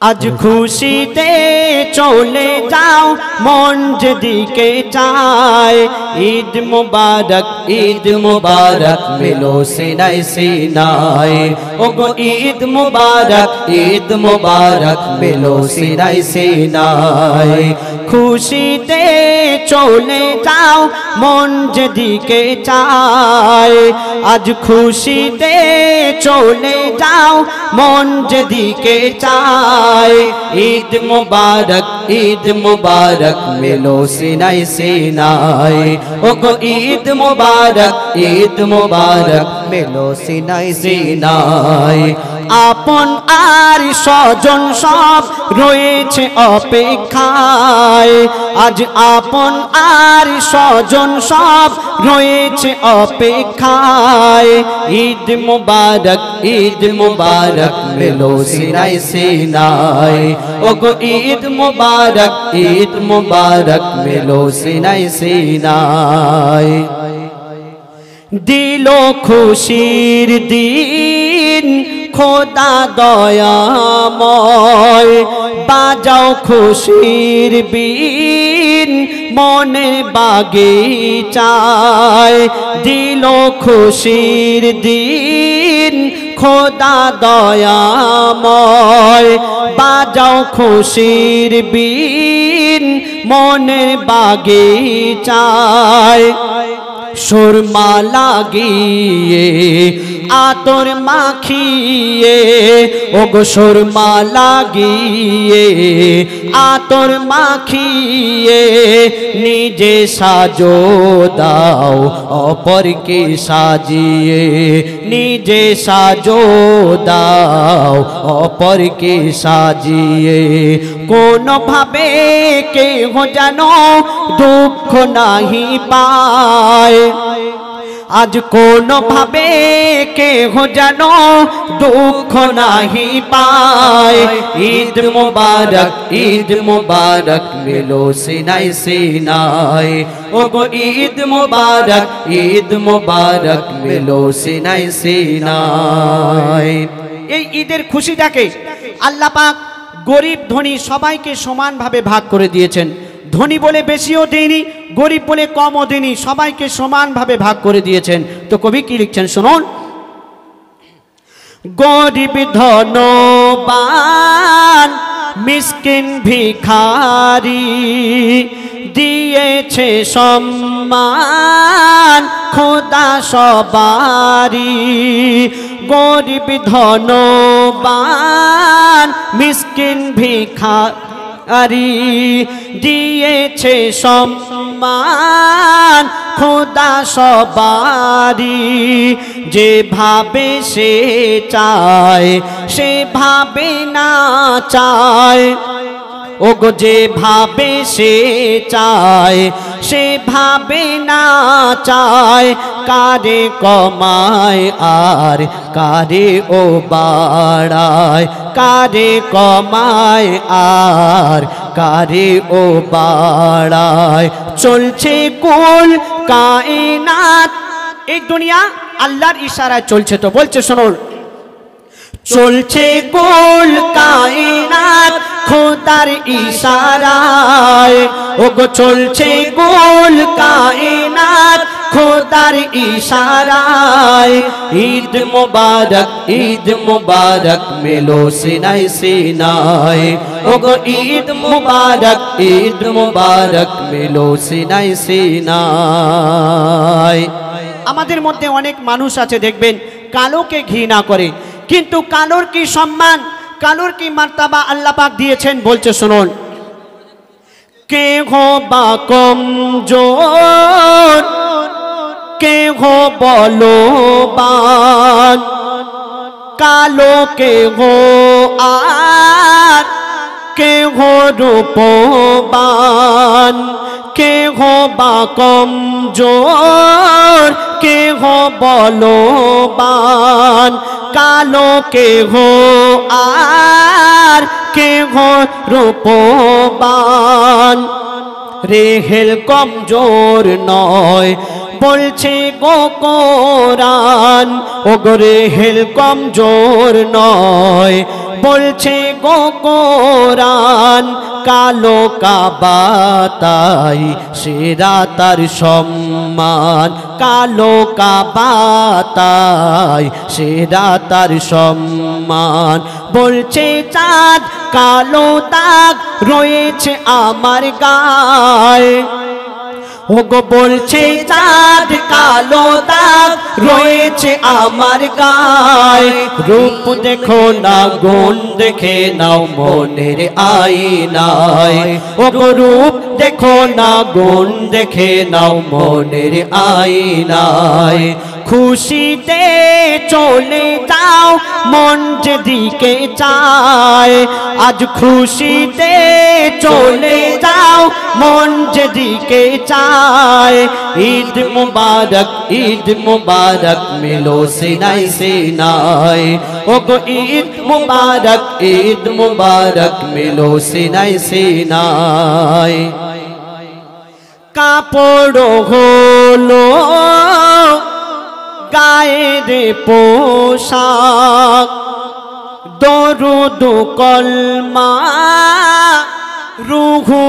আজ খুশিতে চলে যাও মন যেদিকে চায়। ঈদ মুবারক মেলো সিনাই সিনাই। ওগো ঈদ মুবারক মেলো সিনাই সিনাই। খুশিতে চলে যাও মন যেদিকে চায়। আজ খুশিতে চলে যাও মন যেদিকে চায়। ঈদ মুবারক মেলো সিনাই সিনাই। ওগো ঈদ মুবারক মেলো সিনাই সিনাই। আপন আর স্বজন সব রয়েছে অপেক্ষায়। আজ আপন আর স্বজন সব রয়েছে অপেক্ষায়। ঈদ মুবারক মেলো সিনাই সিনাই। ওগো ঈদ মুবারক মেলো সিনাই সিনাই। দিলো খুশির দিন খোদা দয়াময়। বাজাও খুশির বিন মনে বাগিচায়। দিলো খুশির দিন খোদা দয়াময়। বাজাও খুশির বিন মনে বাগিচায়। সুরমা লাগিয়ে আতর মাখিয়ে। ওগো সুরমা লাগিয়ে আতর মাখিয়ে। নিজে সাজো দাও অপরকে সাজিয়ে। নিজে সাজো দাও অপরকে সাজিয়ে। কোনোভাবে কেহ যেন দুঃখ নাহি পায়। আজ কোনোভাবে কেহ যেন দুঃখ নাহি পায়। ঈদ মুবারক মেলো সিনাই সিনাই। ওগো ঈদ মুবারক মেলো সিনাই সিনাই। এই ঈদের খুশিটাকে আল্লাহ পাক গরিব ধনী সবাইকে সমানভাবে ভাগ করে দিয়েছেন। ধনী বলে বেশিও দেয়নি, গরিব বলে কমও দেয়নি, সবাইকে সমানভাবে ভাগ করে দিয়েছেন। তো কবি কি লিখছেন শুনুন। গরিব ধনবান মিসকিন ভিখারি দিয়েছে সম্মান খোদা সবারি। গরিব ধনবান মিসকিন ভিখারি দিয়েছে সম্মান খোদা সবারি। যেভাবে সে চায় সেভাবে না চায়। ওগো যেভাবে সে চায় সেভাবে না চায়। কারে কমায় আর কারে ও বাড়ায়। কারে কমায় আর কারে ও বাড়ায়। চলছে কুল কায়নাত। এই দুনিয়া আল্লাহর ইশারায় চলছে। তো বলছে শুনুন। চলছে কুল কায়নাত খোদার ইশারায়। ওগো চলছে কুল কায়নাত খোদার ইশারায়। ঈদ মুবারক মেলো সিনাই সিনাই। ওগো ঈদ মুবারক মেলো সিনাই সিনাই। আমাদের মধ্যে অনেক মানুষ আছে দেখবেন কালোকে ঘৃণা করে, কিন্তু কালোর কি সম্মান, কালোর কি মার্তাবা আল্লাহ পাক দিয়েছেন। বলছে শুনুন। কেহ বা কমজোর কেহ বলবান। কালো কেহ আর কেহ রূপবান। কেহ বা কমজোর কেহ বলবান। কালো কেহ আর কেহ রূপবান। রেহেল কমজোর নয় বলছে গো কোরআন ও গোরে হেল কমজোর নয় বলছে গো কোরআন কালো কাবা তাই সেরা তার সম্মান কালো কাবা তাই সেরা তার সম্মান বলছে চাঁদ কালো দাগ রয়েছে আমার গায়ে ওগো বলছে চাঁদ কালো দাগ রয়েছে আমার গায়ে রূপ দেখো না গুণ দেখে নাও মনের আয়নায় ওগো রূপ দেখো না গুণ দেখে নাও মনের আয়নায় খুশিতে চলে যাও মন যেদিকে চায় আজ খুশিতে চলে যাও মন যেদিকে চায় ঈদ মুবারক মিলো সিনাই সিনাই ওগো ঈদ মুবারক মিলো সিনাই সিনাই কাপড় হলো গায়ের পোশাক দরুদ কলমা রুহু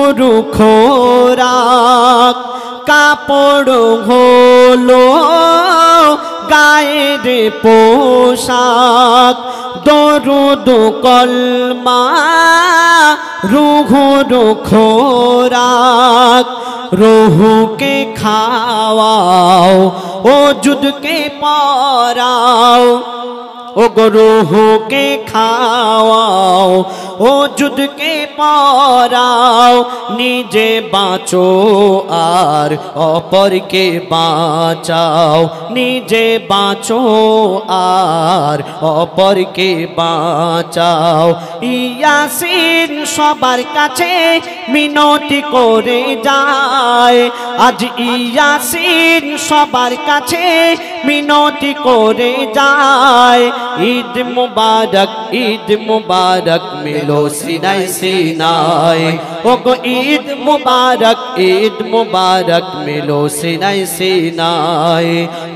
খোরাক কাপড় হলো গায়ের পোশাক দরুদ কলমা রুহু খোরাক রুহুকে খাওয়াও ও যুদকে পরাও ও গো রুহুকে খাওয়াও ও যুদকে পরাও নিজে বাঁচো আর অপরকে বাঁচাও নিজে বাঁচো আর অপরকে বাঁচাও ইয়াসিন সবার কাছে মিনতি করে যায় আজ ইয়াসিন সবার কাছে মিনতি করে যায় ঈদ মুবারক মিলো সিনাই সিনাই ওগো ঈদ মুবারক মিলো সিনাই সিনাই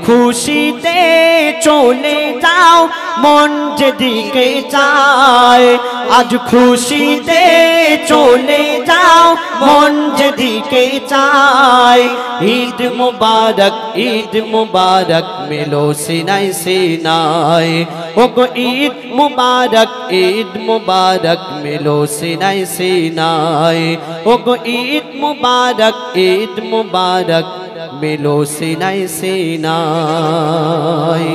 খুশিতে চলে যাও মন যেদিকে চায় আজ খুশিতে চলে যাও মন যেদিকে চায় ঈদ মুবারক মিলো সিনাই সিনাই ওগো ঈদ মুবারক মিলো সিনাই সিনাই ওগো ঈদ মুবারক মিলো সিনাই সিনাই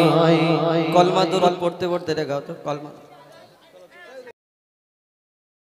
কলমা দরুদ পড়তে পড়তে দেখাও তো কলমা